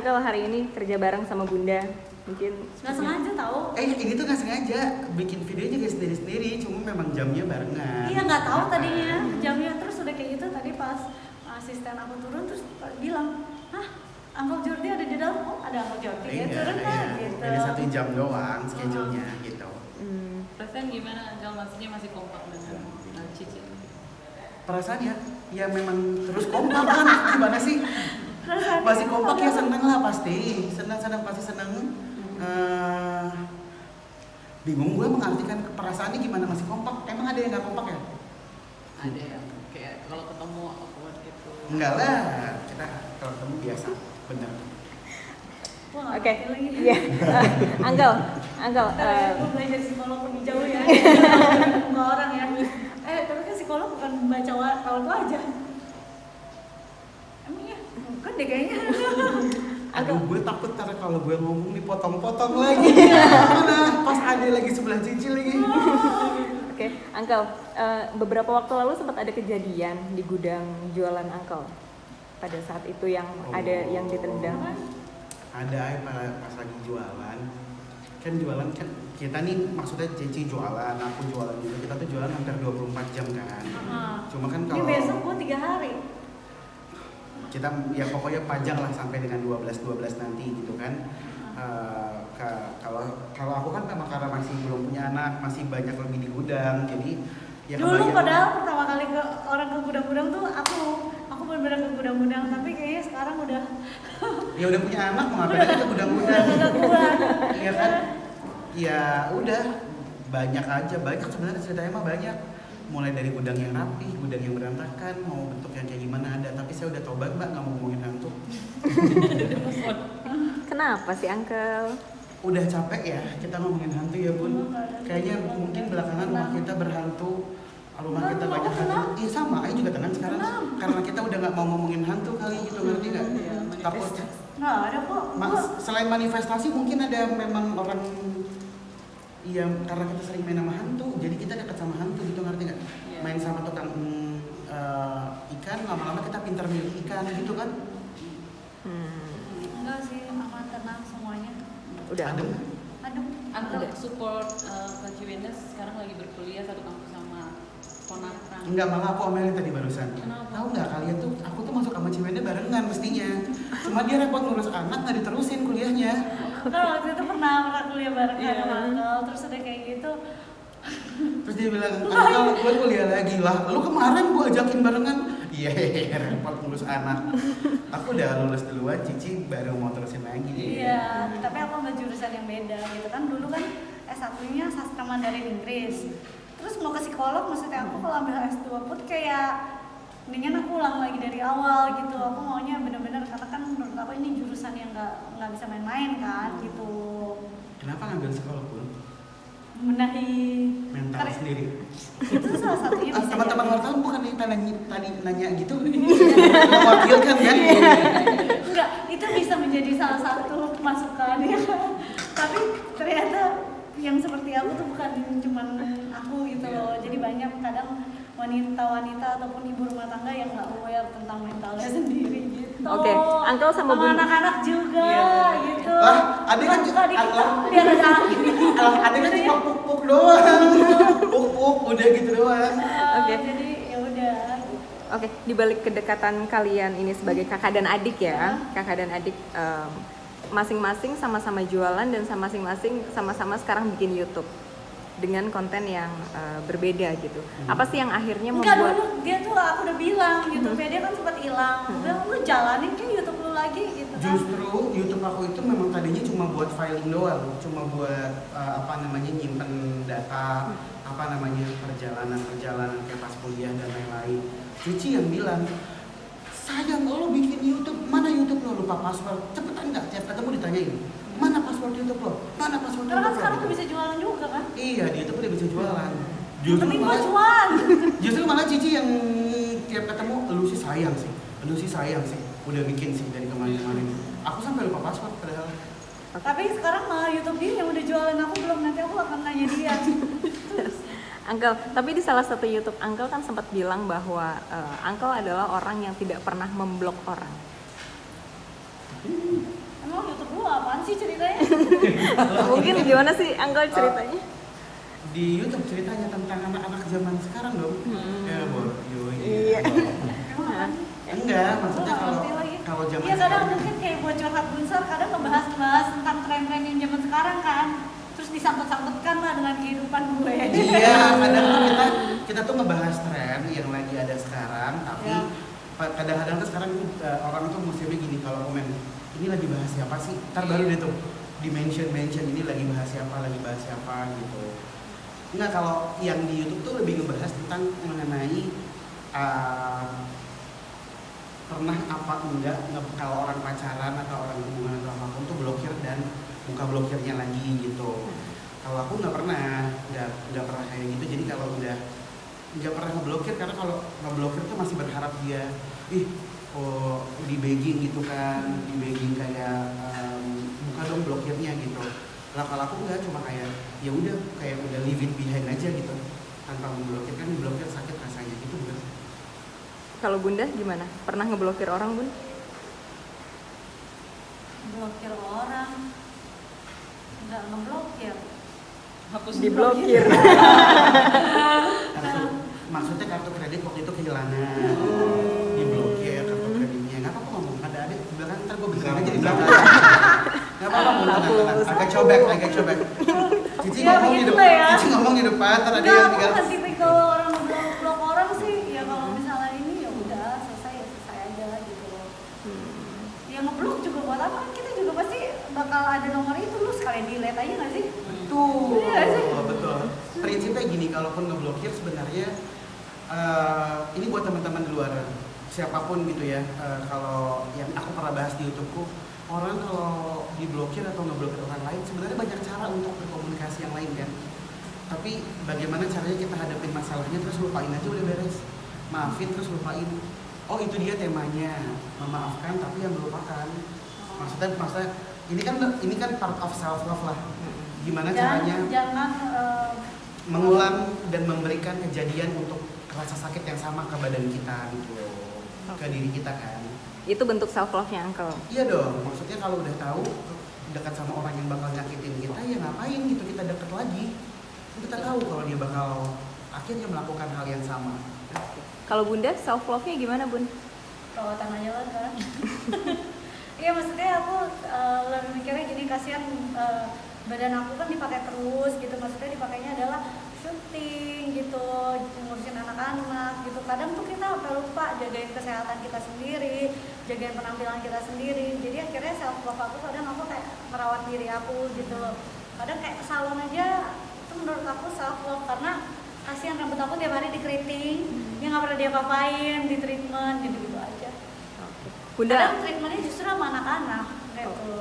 Uncle hari ini kerja bareng sama Bunda. Mungkin Nggak sengaja tahu. Ini tuh nggak sengaja bikin videonya kayak sendiri-sendiri, cuma memang jamnya barengan. Iya nggak tahu tadinya jamnya, terus udah kayak gitu tadi pas asisten aku turun terus bilang, Uncle Jordi ada di dalam. Oh ada Uncle Jordi ya turun kan gitu. Beda 1 jam doang schedule-nya gitu. Perasaan gimana Uncle, maksudnya masih kompak dengan Cici? Perasaannya ya memang terus kompak kan, gimana sih? Masih kompak ya, seneng lah pasti, senang pasti senang. Bingung gue mengartikan perasaannya gimana masih kompak. Emang ada yang nggak kompak ya? Ada yang kayak kalau ketemu awkward gitu. Enggak lah, kita kalau ketemu biasa, bener. Oke. Iya. Uncle. Aku belajar psikolog lebih jauh ya. Ke orang ya. Tapi kan psikolog bukan baca kalau aja. Emang ya? Bukan deh kayaknya. Aduh, gue takut karena kalau gue ngomong dipotong-potong lagi. Mana? Pas ada lagi sebelah Cici lagi. Oke, Uncle. Beberapa waktu lalu sempat ada kejadian di gudang jualan Uncle. Pada saat itu yang ada yang ditendang. Ada pas lagi jualan. Kan jualan kan kita nih maksudnya Cici jualan, aku jualan juga. Kita tuh jualan hampir 24 jam kan. Cuma kan Ini kalau besok gua 3 hari. kita ya pokoknya panjang lah sampai dengan 12 nanti gitu kan. Kalau aku kan memang karena masih belum punya anak, masih banyak lebih di gudang, jadi ya Dulu padahal pertama kali orang ke gudang-gudang tuh aku benar-benar ke gudang-gudang, tapi kayaknya sekarang udah ya udah punya anak mau ngapain aja ke gudang-gudang. Iya kan? Ya udah banyak sebenarnya ceritanya mah banyak. Mulai dari gudang yang rapi, gudang yang berantakan, mau bentuk yang kayak gimana ada. Tapi saya udah tobat mbak, nggak mau ngomongin hantu. Kenapa sih Uncle? Udah capek ya kita ngomongin hantu ya bun. Kayaknya mungkin belakangan rumah kita berhantu, rumah kita banyak hantu. Iya sama, Ayu juga tenang sekarang. Karena kita udah nggak mau ngomongin hantu kali gitu, ngerti nggak? Takut. nggak ada kok. Selain manifestasi mungkin ada memang orang. Iya, karena kita sering main sama hantu, jadi kita dekat sama hantu gitu, ngerti nggak? Yeah. Main sama tukang ikan, lama-lama kita pintar milih ikan gitu kan? Enggak sih, aman tenang semuanya. Udah Adem. Uncle support Kak Ciwendes sekarang lagi berkuliah satu kampus sama ponakan. Enggak, malah aku omelin tadi barusan. Kenapa? Tahu nggak kalian tuh, aku tuh masuk sama Ciwende barengan mestinya. Cuma dia repot ngurus anak, nggak diterusin kuliahnya. Kalau waktu itu pernah kuliah bareng sama Uncle, terus udah kayak gitu. Terus dia bilang, Uncle, gue kuliah lagi lah. Lu kemarin gue ajakin barengan. Iya, repot ngurus anak. Aku udah lulus duluan, Cici baru mau terusin lagi. Iya, tapi aku nggak jurusan yang beda gitu kan. Dulu kan S1-nya sastra Mandarin Inggris. Terus mau ke psikolog, maksudnya aku kalau ambil S2 pun kayak mendingan aku ulang lagi dari awal gitu. Aku maunya bener-bener, karena kan menurut aku ini jurusan yang nggak bisa main-main kan gitu. Kenapa ngambil psikolog pun? Menahi Mental sendiri. itu salah satunya bisa Teman-teman jadi. wartawan bukan yang tadi nanya gitu, mewakilkan kan? Enggak, itu bisa menjadi salah satu masukan ya. Tapi ternyata yang seperti aku tuh bukan cuman aku gitu loh. Jadi banyak kadang wanita-wanita ataupun ibu rumah tangga yang nggak aware tentang mentalnya sendiri gitu. Oke, Uncle sama Bunda. anak-anak juga gitu. Lah, adik kan biar ada angin. Adik kan cuma puk-puk doang. Puk-puk udah gitu doang. Oke. Jadi ya udah. Oke, di balik kedekatan kalian ini sebagai kakak dan adik ya, kakak dan adik masing-masing sama-sama jualan dan masing-masing sama-sama sekarang bikin YouTube dengan konten yang berbeda gitu. Apa sih yang akhirnya Enggak, membuat dulu dia tuh aku udah bilang YouTube-nya dia kan sempat hilang. Aku bilang lu jalanin kan YouTube lu lagi gitu kan. Justru YouTube aku itu memang tadinya cuma buat filing doang, cuma buat nyimpen data, perjalanan kayak pas kuliah dan lain-lain. Cici yang bilang, sayang lo bikin YouTube, mana YouTube lo, lupa password, cepetan nggak? Tiap ketemu ditanyain, mana password YouTube lo, mana password Karena kan YouTube lo? sekarang tuh bisa jualan juga kan. Iya, di YouTube udah bisa jualan. Penting gua cuan. Justru malah Cici yang tiap ketemu, lu sih sayang sih, udah bikin sih dari kemarin-kemarin. Aku sampai lupa password padahal. Tapi sekarang malah YouTube dia yang udah jualan, aku belum, nanti aku akan nanya dia. Uncle, tapi di salah satu YouTube Uncle kan sempat bilang bahwa Uncle adalah orang yang tidak pernah memblok orang. sih ceritanya? Mungkin gimana sih Uncle ceritanya? Di YouTube ceritanya tentang anak-anak zaman sekarang dong. Ya, Iya. Emang apa sih? Enggak, maksudnya Gua nggak ngerti lagi. kalau zaman Iya kadang sekarang- mungkin kayak buat curhat Bunsor kadang ngebahas tentang tren-tren yang zaman sekarang kan. Terus disangkut-sangkutkan lah dengan kehidupan gue. Iya, kadang tuh kita tuh ngebahas tren yang lagi ada sekarang, tapi Ya. kadang-kadang tuh sekarang orang tuh musimnya gini kalau komen ini lagi bahas siapa sih? Ntar baru deh tuh di mention ini lagi bahas siapa gitu. Enggak, kalau yang di YouTube tuh lebih ngebahas tentang mengenai pernah apa enggak kalau orang pacaran atau orang hubungan atau apapun tuh blokir dan buka blokirnya lagi gitu. Kalau aku nggak pernah kayak gitu. Jadi kalau udah nggak pernah ngeblokir, karena kalau ngeblokir tuh masih berharap dia di begging gitu kan, di begging kayak buka dong blokirnya gitu. Lah kalau aku nggak, cuma kayak ya udah kayak udah leave it behind aja gitu tanpa memblokir. Kan diblokir sakit rasanya gitu bener. Kalau Bunda gimana? Pernah ngeblokir orang, Bun? Blokir orang. Enggak ngeblokir. Hapus Diblokir. Maksudnya kartu kredit waktu itu kehilangan, diblokir kartu kreditnya. Nggak apa-apa ngomong, ada adik di belakang, ntar gue bisa aja di belakang. Nggak apa-apa, ngomong. Agak cobek. Cici Ya, ngomong di begitu depan, lah ya. Cici ngomong di depan, ntar ada Enggak, yang aku tinggal. bukan tipikal orang ngeblok orang sih. Ya kalau misalnya ini ya udah selesai aja gitu loh. Ya ngeblok juga buat apa? Kita juga pasti bakal ada nomor itu, lu sekalian delete aja nggak sih? Tuh, Iya sih. betul. Prinsipnya gini, kalaupun ngeblokir sebenarnya ini buat teman-teman di luar, siapapun gitu ya. Kalau yang aku pernah bahas di YouTubeku, orang kalau diblokir atau ngeblokir orang lain sebenarnya banyak cara untuk berkomunikasi yang lain kan. Tapi bagaimana caranya kita hadapin masalahnya terus lupain aja udah beres. Maafin terus lupain. Oh itu dia temanya, memaafkan tapi yang melupakan. Maksudnya ini kan part of self love lah. Gimana caranya Jangan mengulang dan memberikan kejadian untuk rasa sakit yang sama ke badan kita gitu, ke diri kita kan. Itu bentuk self love-nya Uncle. Iya dong, maksudnya kalau udah tahu dekat sama orang yang bakal nyakitin kita, ya ngapain gitu kita deket lagi. Kita tahu kalau dia bakal akhirnya melakukan hal yang sama. Kalau Bunda, self love-nya gimana, Bun? perawatan aja lah kan. Iya maksudnya aku lebih mikirnya gini, kasihan badan aku kan dipakai terus gitu, maksudnya dipakainya adalah syuting gitu, ngurusin anak-anak gitu. Kadang tuh kita sampai lupa jagain kesehatan kita sendiri, jagain penampilan kita sendiri. Jadi akhirnya self love aku kadang aku kayak merawat diri aku gitu. Kadang kayak ke salon aja itu menurut aku self love, karena kasihan rambut aku tiap hari dikeriting, dia nggak pernah diapa-apain, di treatment gitu-gitu aja. Bunda, Kadang treatmentnya justru sama anak-anak gitu.